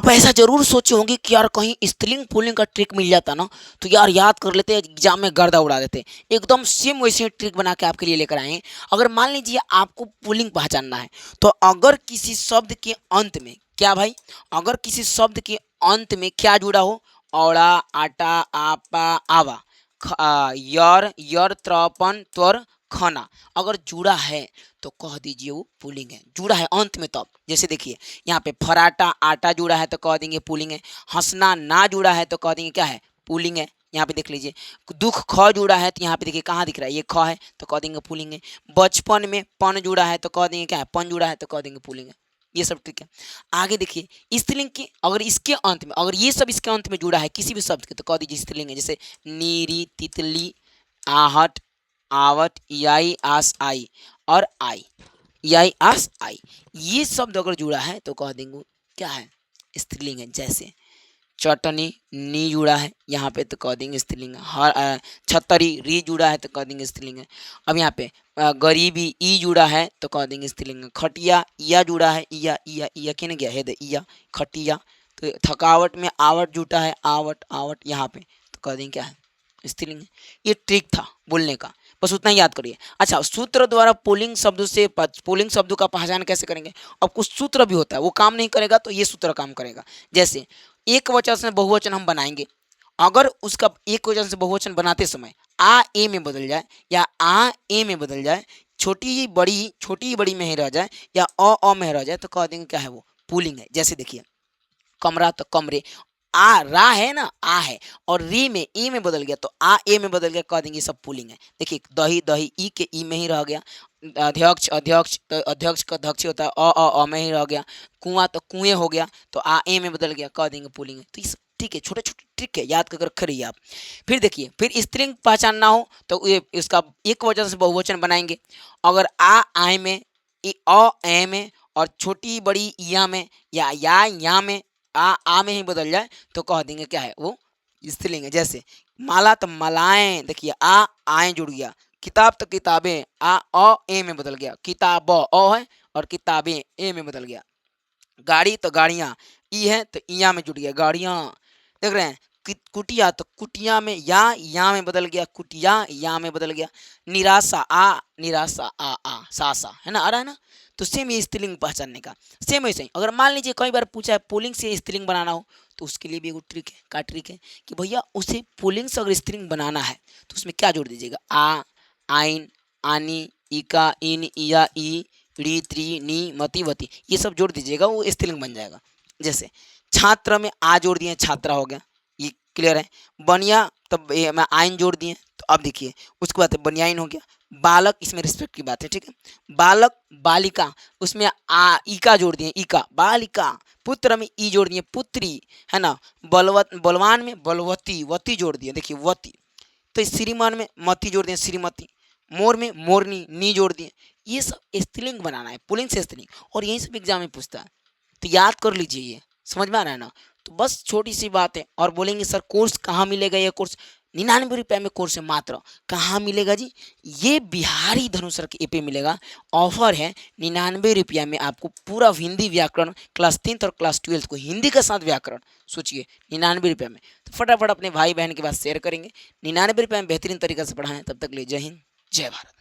आप ऐसा जरूर सोचे होंगे कि यार कहीं स्त्रीलिंग पुल्लिंग का ट्रिक मिल जाता ना तो यार याद कर लेते, एग्जाम में गर्दा उड़ा देते। एकदम सेम वैसे ट्रिक बना के आपके लिए लेकर आए हैं। अगर मान लीजिए आपको पुल्लिंग पहचानना है तो अगर किसी शब्द के अंत में क्या भाई, अगर किसी शब्द के अंत में क्या जुड़ा हो, औड़ा, आटा, आपा, आवा, यर, यर, त्रपन, त्वर, खाना, अगर जुड़ा है तो कह दीजिए वो पुलिंग है। जुड़ा है अंत में तब, जैसे देखिए यहाँ पे फराटा आटा जुड़ा है तो कह देंगे पुलिंग है। हंसना ना जुड़ा है तो कह देंगे क्या है, पुलिंग है। यहाँ पे देख लीजिए दुख ख जुड़ा है तो यहाँ पे देखिए कहाँ दिख रहा है, ये ख है तो कह देंगे पुलिंग है। बचपन में पन जुड़ा है तो कह देंगे क्या है, पन जुड़ा है तो कह देंगे पुलिंग है। ये सब ठीक है। आगे देखिए स्त्रीलिंग की, अगर इसके अंत में, अगर ये सब इसके अंत में जुड़ा है किसी भी शब्द के तो कह दीजिए स्त्रीलिंग है। जैसे नीरी, तितली, आहट, आवट, याई, आस, आई और आई, याई, आस, आई, ये शब्द अगर जुड़ा है तो कह देंगे क्या है, स्त्रीलिंग है। जैसे चटनी, नी जुड़ा है यहाँ पे तो कह देंगे स्त्रीलिंग है। हर छतरी, री जुड़ा है तो कह देंगे स्त्रीलिंग है। अब यहाँ पे गरीबी, ई जुड़ा है तो कह देंगे स्त्रीलिंग है। खटिया, इया जुड़ा है, इया इया इया के गया है इया, खटिया। तो थकावट में आवट जुटा है, आवट आवट यहाँ पे तो कह देंगे क्या है, स्त्रीलिंग है। ये ट्रिक था बोलने का, बस उतना ही याद करिए। अच्छा, सूत्र द्वारा पुल्लिंग शब्दों से पुल्लिंग शब्दों का पहचान कैसे करेंगे। अब कुछ सूत्र भी होता है, वो काम नहीं करेगा तो ये सूत्र काम करेगा। जैसे एक वचन से बहुवचन हम बनाएंगे, अगर उसका एक वचन से बहुवचन बनाते समय आ ए में बदल जाए या आ ए में बदल जाए, छोटी बड़ी में ही रह जाए या अ में रह जाए तो कह देंगे क्या है, वो पुल्लिंग है। जैसे देखिए कमरा तो कमरे, आ रा है ना, आ है और री में ई में बदल गया तो आ ए में बदल गया, कह देंगे सब पुलिंग है। देखिए दही दही, ई के ई में ही रह गया। अध्यक्ष अध्यक्ष तो अध्यक्ष का अध्यक्ष होता है, अ में ही रह गया। कुआं तो कुएं हो गया तो आ ए में बदल गया, कह देंगे पुलिंग है। तो इस ठीक है, छोटे छोटे ट्रिक है, याद कर रखे रहिए आप। फिर देखिए, फिर स्त्रीलिंग पहचानना हो तो ये इसका एक वचन से बहुवचन बनाएंगे। अगर आ आए में, अ ए में और छोटी बड़ी इया में या में आ में ही बदल जाए तो कह देंगे क्या है, वो स्त्रीलिंग है। जैसे माला तो मलाएं, देखिए आ आए जुड़ गया। किताब तो किताबें, आ अ ए में बदल गया, किताब अ है और किताबें ए में बदल गया। गाड़ी तो गाड़ियाँ, ई है तो इया में जुड़ गया, गाड़ियाँ। देख रहे हैं कुटिया तो कुटिया में या में बदल गया, कुटिया या में बदल गया। निराशा, आ निराशा, आ सा सा, है ना, आ रहा है ना। तो सेम ये स्त्रीलिंग पहचानने का सेम ऐसे ही। अगर मान लीजिए कई बार पूछा है पुल्लिंग से स्त्रीलिंग बनाना हो तो उसके लिए भी एक ट्रिक है। का ट्रिक है कि भैया उसे पुल्लिंग से अगर स्त्रीलिंग बनाना है तो उसमें क्या जोड़ दीजिएगा, आ, आइन, आनी, इका, इन, इया, ई, री, त्री, नी, मती, वती, ये सब जोड़ दीजिएगा, वो स्त्रीलिंग बन जाएगा। जैसे छात्र में आ जोड़ दिए, छात्रा हो गया, ये क्लियर है। बनिया तब मैं आइन जोड़ दिए तो अब देखिए उसके बाद बनियाइन हो गया। बालक, इसमें रिस्पेक्ट की बात है, ठीक है। बालक बालिका, उसमें आ इका जोड़ दिए, इका बालिका। पुत्र में ई जोड़ दिए, पुत्री, है ना। बलवान में बलवती, वती जोड़ दिए, देखिए वती। तो श्रीमान में मती जोड़ दिए, श्रीमती। मोर में मोरनी, नी जोड़ दिए। ये सब स्त्रीलिंग बनाना है, पुल्लिंग से स्त्रीलिंग, और यही सब एग्जाम में पूछता है। तो याद कर लीजिए, ये समझ में आ रहा है ना। तो बस छोटी सी बात है। और बोलेंगे सर कोर्स कहाँ मिलेगा, ये कोर्स 99 रुपये में कोर्स है मात्र। कहाँ मिलेगा जी, ये बिहारी धनु सर के पे मिलेगा। ऑफर है 99 रुपया में आपको पूरा हिंदी व्याकरण क्लास 10th और क्लास 12th को हिंदी के साथ व्याकरण, सोचिए 99 रुपये में। तो फटाफट अपने भाई बहन के पास शेयर करेंगे। 99 रुपये में बेहतरीन तरीके से पढ़ाएं। तब तक ले जय हिंद, जय भारत।